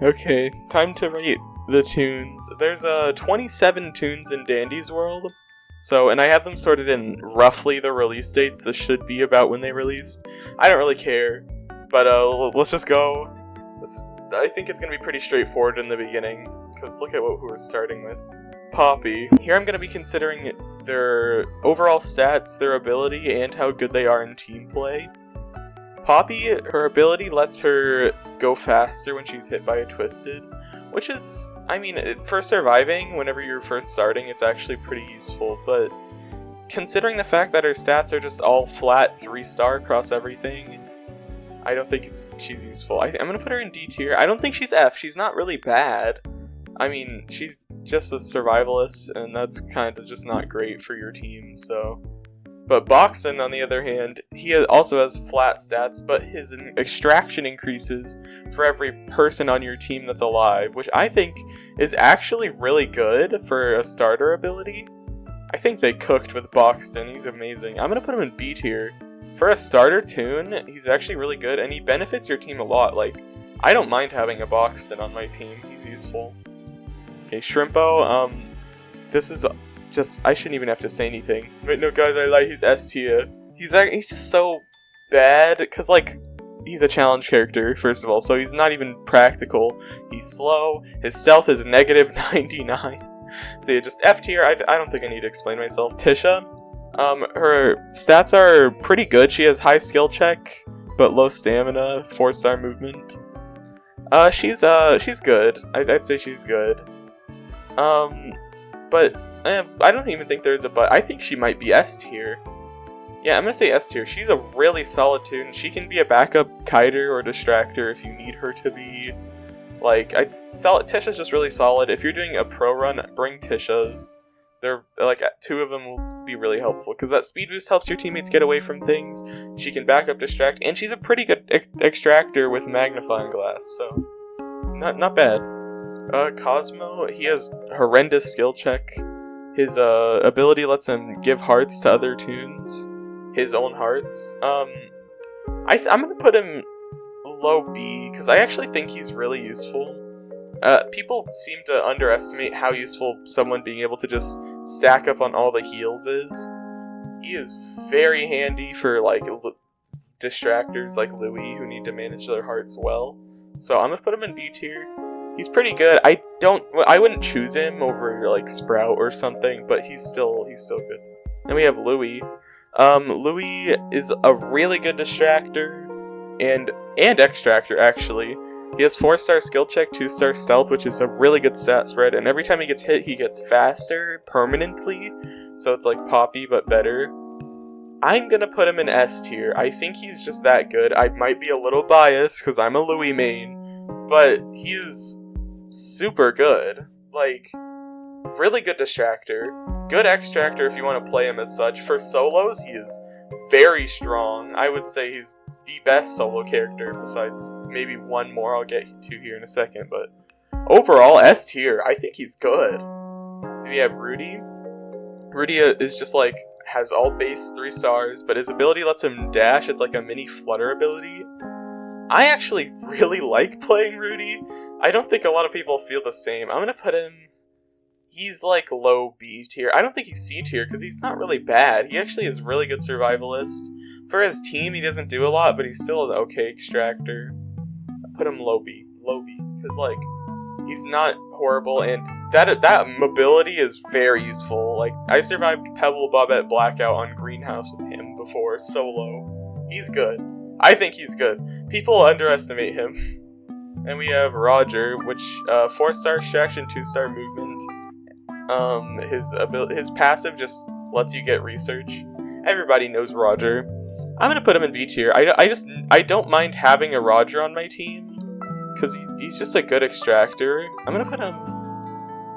Okay, time to rate the Toons. There's 27 Toons in Dandy's world. So, and I have them sorted in roughly the release dates. This should be about when they released. I don't really care, but let's just go. I think it's going to be pretty straightforward in the beginning, because look at who we're starting with. Poppy. Here I'm going to be considering their overall stats, their ability, and how good they are in team play. Poppy, her ability lets her go faster when she's hit by a twisted, which is, I mean, for surviving, whenever you're first starting, it's actually pretty useful, but considering the fact that her stats are just all flat 3-star across everything, I don't think she's useful. I'm going to put her in D tier. I don't think she's F. She's not really bad. I mean, she's just a survivalist, and that's kind of just not great for your team, so... But Boxen, on the other hand, he also has flat stats, but his extraction increases for every person on your team that's alive, which I think is actually really good for a starter ability. I think they cooked with Boxen. He's amazing. I'm going to put him in B tier. For a starter Toon, he's actually really good, and he benefits your team a lot. Like, I don't mind having a Boxen on my team. He's useful. Okay, Shrimpo, this is... I shouldn't even have to say anything. But no, guys, I lie, he's S tier. He's just so bad, because, like, he's a challenge character, first of all, so he's not even practical. He's slow, his stealth is negative 99. So yeah, just F tier, I don't think I need to explain myself. Tisha, her stats are pretty good. She has high skill check, but low stamina, 4-star movement. She's good. I'd say she's good. But... I don't even think there's a but. I think she might be S tier. Yeah, I'm gonna say S tier. She's a really solid Toon. She can be a backup kiter or distractor if you need her to be. Like, Tisha's just really solid. If you're doing a pro run, bring Tisha's. They're, like, 2 of them will be really helpful, because that speed boost helps your teammates get away from things. She can backup distract, and she's a pretty good extractor with magnifying glass, so not bad. Cosmo, he has horrendous skill check. His ability lets him give hearts to other Toons, his own hearts. I'm gonna put him low B, because I actually think he's really useful. People seem to underestimate how useful someone being able to just stack up on all the heals is. He is very handy for, like, distractors like Louis who need to manage their hearts well. So I'm gonna put him in B tier. He's pretty good. I wouldn't choose him over, like, Sprout or something, but he's still good. Then we have Louis. Louis is a really good distractor and extractor, actually. He has 4-star skill check, 2-star stealth, which is a really good stat spread, and every time he gets hit, he gets faster permanently. So it's like Poppy, but better. I'm gonna put him in S tier. I think he's just that good. I might be a little biased because I'm a Louis main, but he is super good. Like, really good distractor, good extractor if you want to play him as such. For solos, he is very strong. I would say he's the best solo character, besides maybe one more I'll get to here in a second, but overall, S tier. I think he's good. Then we have Rudy. Rudy is just, like, has all base 3 stars, but his ability lets him dash. It's like a mini flutter ability. I actually really like playing Rudy. I don't think a lot of people feel the same. I'm gonna put him... He's, like, low B tier. I don't think he's C tier, because he's not really bad. He actually is really good survivalist. For his team, he doesn't do a lot, but he's still an okay extractor. I put him low B, because, like, he's not horrible, and that mobility is very useful. Like, I survived Pebble Bobette Blackout on Greenhouse with him before, solo. He's good. I think he's good. People underestimate him. And we have Roger, which, 4-star extraction, 2-star movement. His passive just lets you get research. Everybody knows Roger. I'm gonna put him in B tier. I don't mind having a Roger on my team, because he's just a good extractor. I'm gonna put him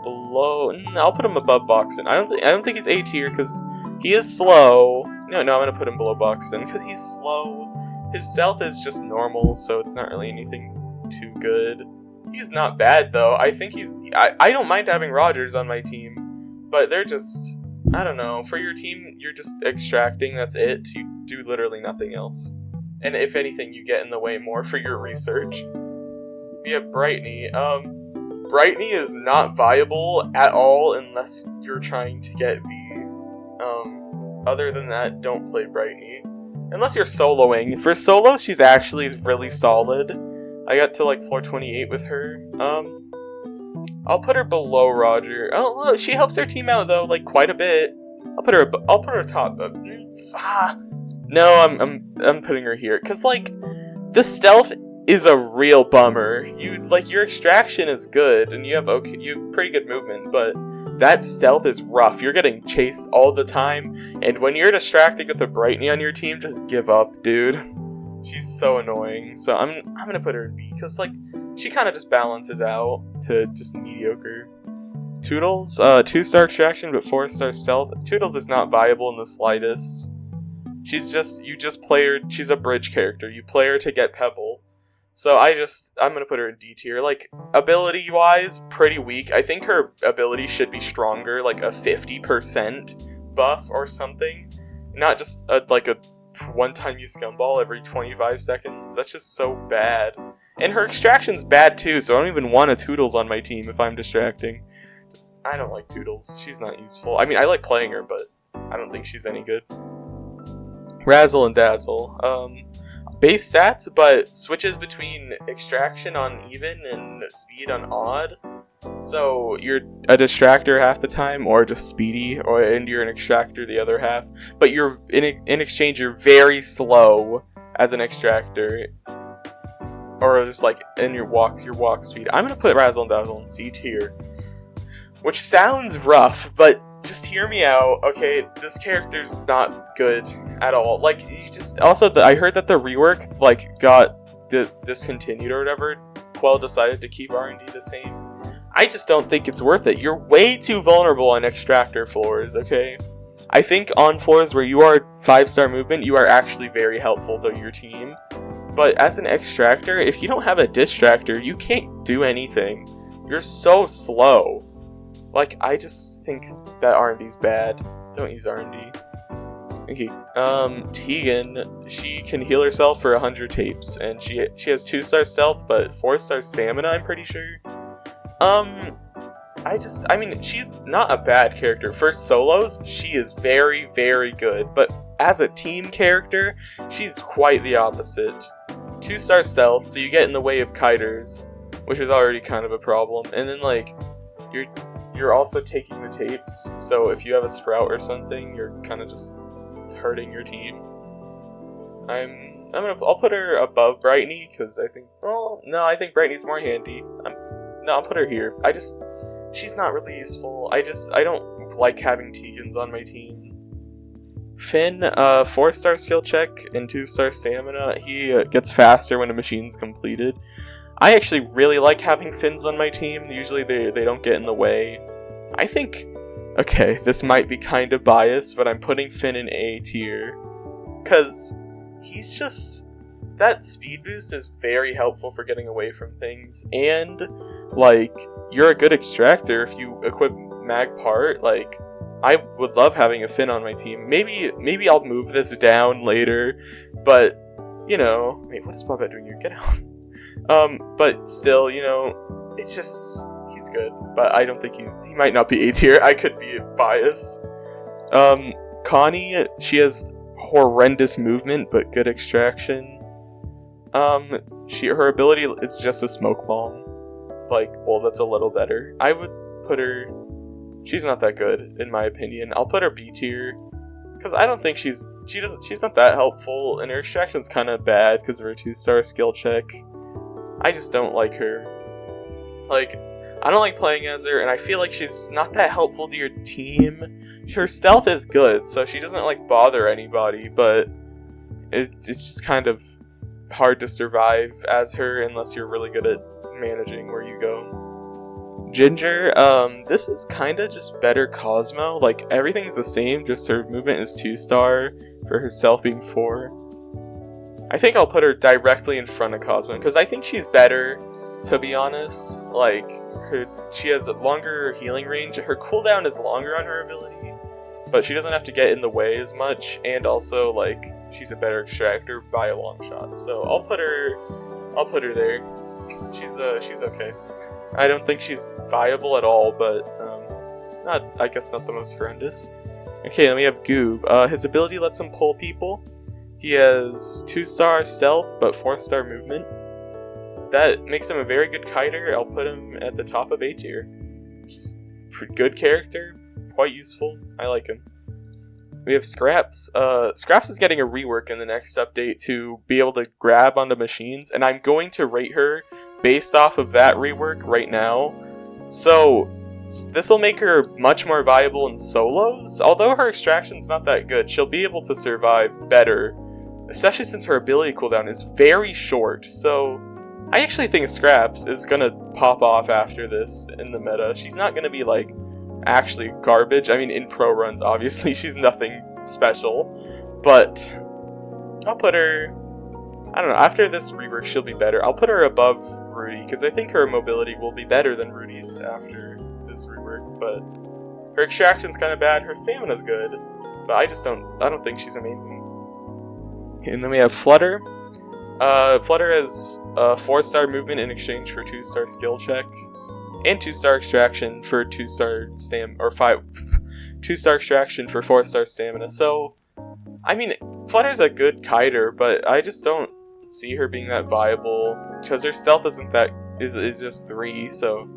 below... I'll put him above Boxen. I don't think he's A tier, because he is slow. No, I'm gonna put him below Boxen, because he's slow. His stealth is just normal, so it's not really anything too good. He's not bad, though. I think he's... I don't mind having Rogers on my team, but they're just... I don't know. For your team, you're just extracting, that's it. You do literally nothing else. And if anything, you get in the way more for your research. We have Brightney. Brightney is not viable at all unless you're trying to get V. Other than that, don't play Brightney. Unless you're soloing. For solo, she's actually really solid. I got to like floor 28 with her. I'll put her below Roger. Oh, look, she helps her team out though, like quite a bit. I'll put her top. No, I'm putting her here, cause like the stealth is a real bummer. Your extraction is good, and you have pretty good movement, but that stealth is rough. You're getting chased all the time, and when you're distracted with a Brightney on your team, just give up, dude. She's so annoying. So I'm gonna put her in B, because like she kind of just balances out to just mediocre. Toodles, 2-star extraction but 4-star stealth. Toodles is not viable in the slightest. You just play her. She's a bridge character. You play her to get Pebble. So I'm gonna put her in D tier. Like, ability-wise, pretty weak. I think her ability should be stronger, like a 50% buff or something. Not just a one-time use gumball every 25 seconds. That's just so bad. And her extraction's bad too, so I don't even want a Toodles on my team if I'm distracting. I don't like Toodles. She's not useful. I mean, I like playing her, but I don't think she's any good. Razzle and Dazzle. Base stats, but switches between extraction on even and speed on odd. So you're a distractor half the time, or just speedy, and you're an extractor the other half. But you're in exchange, you're very slow as an extractor, or just like in your walk speed. I'm gonna put Razzle and Dazzle in C tier, which sounds rough, but just hear me out, okay? This character's not good at all. Like, I heard that the rework got discontinued or whatever. Quell decided to keep R&D the same. I just don't think it's worth it. You're way too vulnerable on extractor floors, okay? I think on floors where you are 5-star movement, you are actually very helpful to your team. But as an extractor, if you don't have a distractor, you can't do anything. You're so slow. Like, I just think that R&D's bad. Don't use R&D. Okay, Tegan, she can heal herself for 100 tapes, and she has 2-star stealth, but 4-star stamina, I'm pretty sure. I mean, she's not a bad character. For solos, she is very, very good, but as a team character, she's quite the opposite. 2-star stealth, so you get in the way of kiters, which is already kind of a problem, and then, like, you're also taking the tapes, so if you have a sprout or something, you're kind of just hurting your team. I'll put her above Brightney, because I think Brightney's more handy. I'll put her here. She's not really useful. I don't like having Tegans on my team. Finn, 4-star skill check and 2-star stamina. He gets faster when a machine's completed. I actually really like having Finns on my team. Usually they don't get in the way. I think, okay, this might be kind of biased, but I'm putting Finn in A tier. Because that speed boost is very helpful for getting away from things. And, like, you're a good extractor if you equip Mag Part. Like, I would love having a Finn on my team. Maybe I'll move this down later, but, you know, wait, what is Bobette doing here? Get out. But still, you know, it's just, he's good, but I don't think he might not be A tier. I could be biased. Connie, she has horrendous movement, but good extraction. Her ability, it's just a smoke bomb. Like, well, that's a little better. I would put her, she's not that good, in my opinion. I'll put her B tier, because I don't think she's not that helpful, and her extraction's kind of bad because of her 2-star skill check. I just don't like her. Like, I don't like playing as her, and I feel like she's not that helpful to your team. Her stealth is good, so she doesn't, like, bother anybody, but it's just kind of hard to survive as her unless you're really good at managing where you go. Ginger, this is kind of just better Cosmo. Like, everything's the same, just her movement is 2-star for her stealth being 4. I think I'll put her directly in front of Cosmo, because I think she's better, to be honest. Like, she has a longer healing range. Her cooldown is longer on her ability, but she doesn't have to get in the way as much, and also, like, she's a better extractor by a long shot. So I'll put her there. She's okay. I don't think she's viable at all, but I guess not the most horrendous. Okay, then we have Goob. His ability lets him pull people. He has 2-star stealth, but 4-star movement. That makes him a very good kiter. I'll put him at the top of A tier. Good character, quite useful. I like him. We have Scraps. Scraps is getting a rework in the next update to be able to grab onto machines, and I'm going to rate her based off of that rework right now. So this will make her much more viable in solos. Although her extraction's not that good, she'll be able to survive better, especially since her ability cooldown is very short. So I actually think Scraps is gonna pop off after this in the meta. She's not gonna be like actually garbage. I mean, in pro runs, obviously she's nothing special, but I'll put her, I don't know, after this rework she'll be better. I'll put her above Rudy, because I think her mobility will be better than Rudy's after this rework, but her extraction's kind of bad, her stamina's good, but I don't think she's amazing. And then we have Flutter. Flutter has 4-star movement in exchange for 2-star skill check, and 2-star extraction for 2-star 2-star extraction for 4-star stamina. So, I mean, Flutter's a good kiter, but I just don't see her being that viable because her stealth is just 3. So,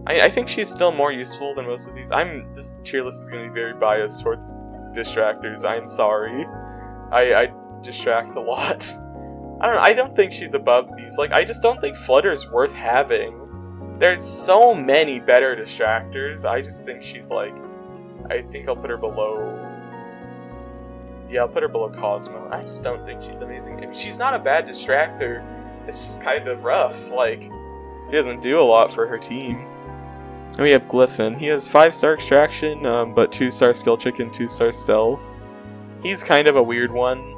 I think she's still more useful than most of these. This tier list is going to be very biased towards distractors. I'm sorry. I distract a lot. I don't know. I don't think she's above these. Like, I just don't think Flutter's worth having. There's so many better distractors. I just think she's like, I think I'll put her below. Yeah, I'll put her below Cosmo. I just don't think she's amazing. I mean, she's not a bad distractor. It's just kind of rough. Like, she doesn't do a lot for her team. And we have Glisten. He has 5-star extraction, but 2-star skill check and 2-star stealth. He's kind of a weird one.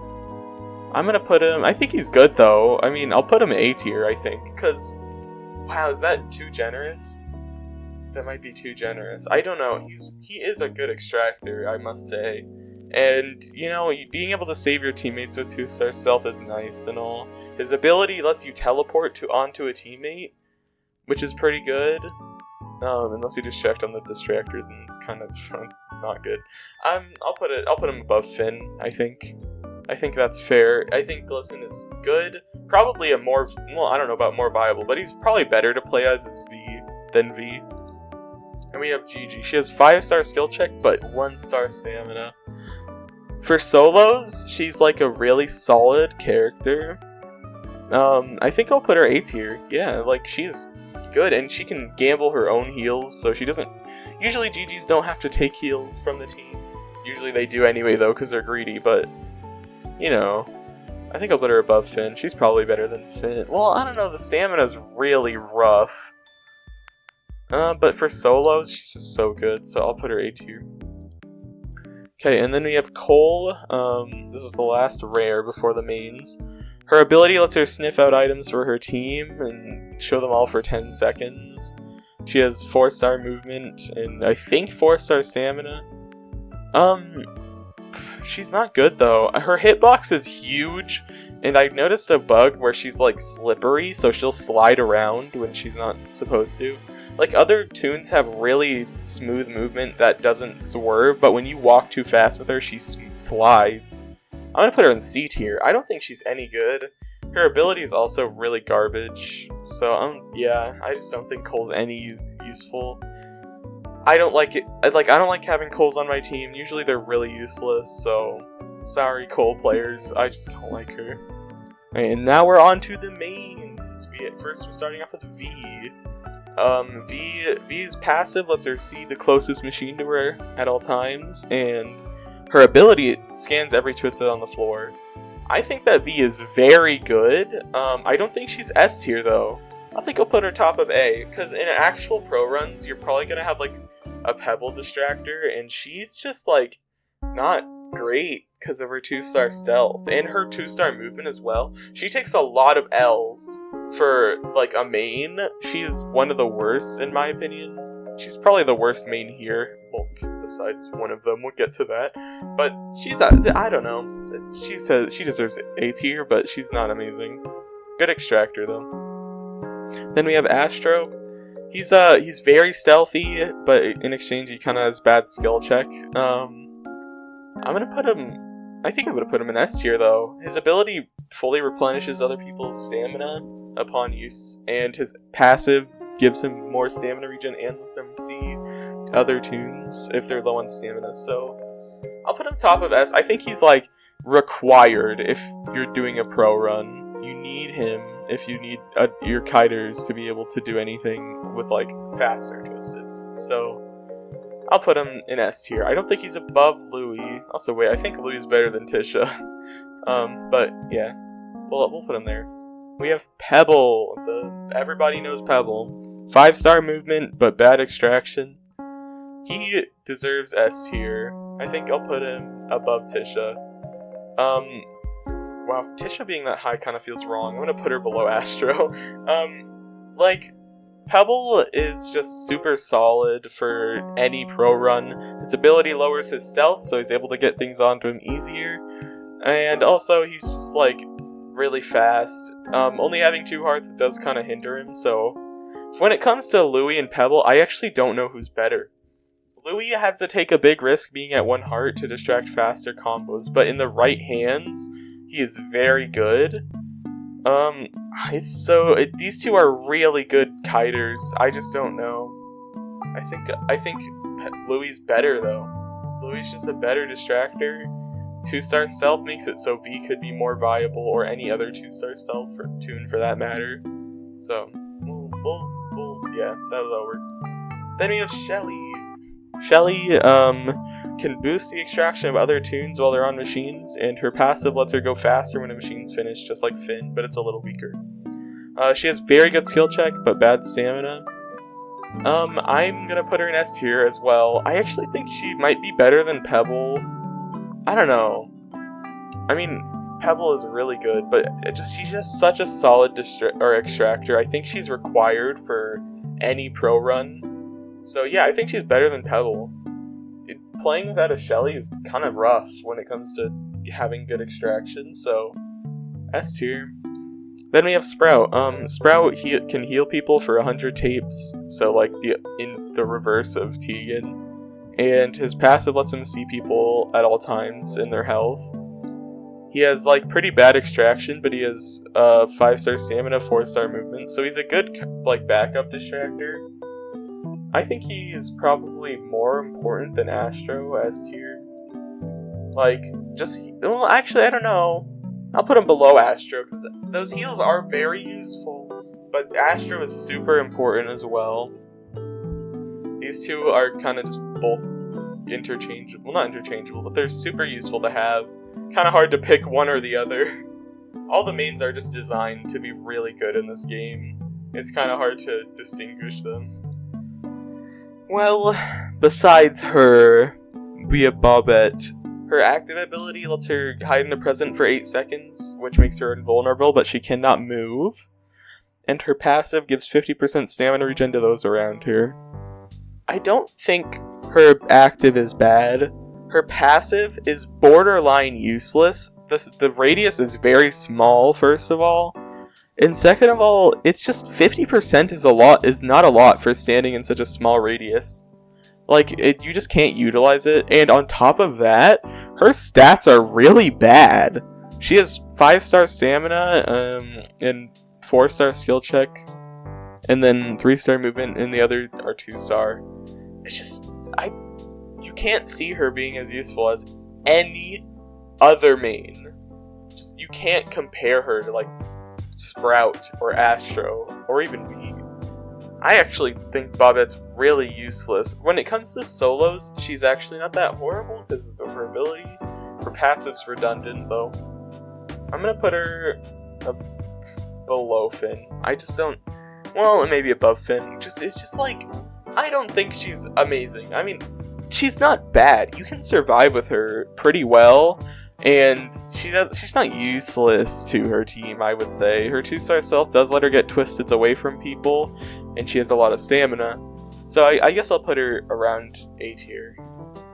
I'm gonna put him, I think he's good though. I mean, I'll put him A tier, I think, because, wow, is that too generous? That might be too generous. I don't know. He is a good extractor, I must say. And, you know, being able to save your teammates with 2-star stealth is nice and all. His ability lets you teleport onto a teammate, which is pretty good. Unless you distract on the distractor, then it's kind of not good. I'll put him above Finn, I think. I think that's fair. I think Glisten is good. Probably I don't know about more viable, but he's probably better to play as V than V. And we have Gigi. She has 5-star skill check, but 1-star stamina. For solos, she's like a really solid character. I think I'll put her A tier. Yeah, like she's good, and she can gamble her own heals, so she doesn't. Usually GGs don't have to take heals from the team. Usually they do anyway, though, because they're greedy, but, you know, I think I'll put her above Finn. She's probably better than Finn. Well, I don't know, the stamina's really rough. But for solos, she's just so good, so I'll put her A tier. Okay, and then we have Cole. This is the last rare before the mains. Her ability lets her sniff out items for her team and show them all for 10 seconds. She has 4-star movement and I think 4-star stamina. She's not good though. Her hitbox is huge, and I've noticed a bug where she's like slippery, so she'll slide around when she's not supposed to. Like, other toons have really smooth movement that doesn't swerve, but when you walk too fast with her, she slides. I'm gonna put her in C tier. I don't think she's any good. Her ability is also really garbage. So, yeah, I just don't think Cole's any useful. I don't like it. I don't like having Coles on my team. Usually they're really useless, so sorry, Cole players. I just don't like her. Right, and now we're on to the mains. First, we're starting off with V. V's passive lets her see the closest machine to her at all times, and her ability scans every twisted on the floor. I think that V is very good. I don't think she's S tier though. I think I'll put her top of A, because in actual pro runs, you're probably gonna have like a Pebble distractor, and she's just like not great because of her 2-star stealth and her 2-star movement as well. She takes a lot of L's. For, like, a main, she's one of the worst, in my opinion. She's probably the worst main here. Well, besides one of them, we'll get to that. But she's, I don't know. She says she deserves A tier, but she's not amazing. Good extractor, though. Then we have Astro. He's very stealthy, but in exchange he kind of has bad skill check. I'm gonna put him. I think I'm gonna put him in S tier though. His ability fully replenishes other people's stamina upon use, and his passive gives him more stamina regen and lets him see other toons if they're low on stamina. So I'll put him top of S. I think he's like required if you're doing a pro run. You need him if you need your kiters to be able to do anything with like faster twisteds. So I'll put him in S tier. I don't think he's above Louis. Also, wait, I think Louis is better than Tisha. But yeah, we'll put him there. We have Pebble. Everybody knows Pebble. 5-star movement, but bad extraction. He deserves S tier. I think I'll put him above Tisha. Wow, Tisha being that high kind of feels wrong. I'm gonna put her below Astro. Like, Pebble is just super solid for any pro run. His ability lowers his stealth, so he's able to get things onto him easier. And also, he's just, like, really fast. Only having 2 hearts does kind of hinder him, so when it comes to Louis and Pebble, I actually don't know who's better. Louis has to take a big risk being at 1 heart to distract faster combos, but in the right hands, he is very good. These two are really good kiters. I just don't know. I think Louis is better though. Louis is just a better distractor. 2-star stealth makes it so V could be more viable, or any other 2-star stealth for Toon for that matter. So yeah, that'll work. Then we have Shelly. Shelly can boost the extraction of other toons while they're on machines, and her passive lets her go faster when a machine's finished, just like Finn, but it's a little weaker. She has very good skill check, but bad stamina. I'm gonna put her in S tier as well. I actually think she might be better than Pebble. I don't know. I mean, Pebble is really good, but she's just such a solid extractor. I think she's required for any pro run. So yeah, I think she's better than Pebble. Playing without a Shelly is kind of rough when it comes to having good extraction, so S tier. Then we have Sprout. Sprout can heal people for 100 tapes, so like in the reverse of Tegan. And his passive lets him see people at all times in their health. He has like pretty bad extraction, but he has 5-star stamina, 4-star movement, so he's a good like backup distractor. I think he is probably more important than Astro S tier. Like, well, actually, I don't know. I'll put him below Astro, because those heals are very useful, but Astro is super important as well. These two are kind of just both interchangeable. Well, not interchangeable, but they're super useful to have. Kind of hard to pick one or the other. All the mains are just designed to be really good in this game. It's kind of hard to distinguish them. Well, besides her, we have Bobette. Her active ability lets her hide in the present for 8 seconds, which makes her invulnerable, but she cannot move. And her passive gives 50% stamina regen to those around her. I don't think her active is bad. Her passive is borderline useless. The radius is very small, first of all. And second of all, it's just 50% is not a lot for standing in such a small radius. Like, you just can't utilize it. And on top of that, her stats are really bad. She has 5-star stamina, and 4-star skill check, and then 3-star movement, and the other are 2-star. It's just, you can't see her being as useful as any other main. Just, you can't compare her to, like, Sprout or Astro or even V. I actually think Bobette's really useless. When it comes to solos, she's actually not that horrible because of her ability. Her passive's redundant though. I'm gonna put her below Finn. I just don't. Well, maybe above Finn. It's just like, I don't think she's amazing. I mean, she's not bad. You can survive with her pretty well. And she's not useless to her team, I would say. Her 2-star stealth does let her get twisteds away from people, and she has a lot of stamina. So I guess I'll put her around A tier.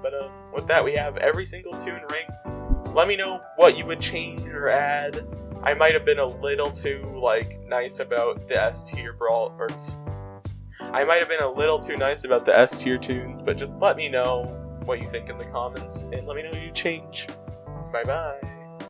But with that, we have every single toon ranked. Let me know what you would change or add. I might have been a little too, like, nice about the S tier brawl, or I might have been a little too nice about the S tier tunes, but just let me know what you think in the comments, and let me know you change. Bye bye.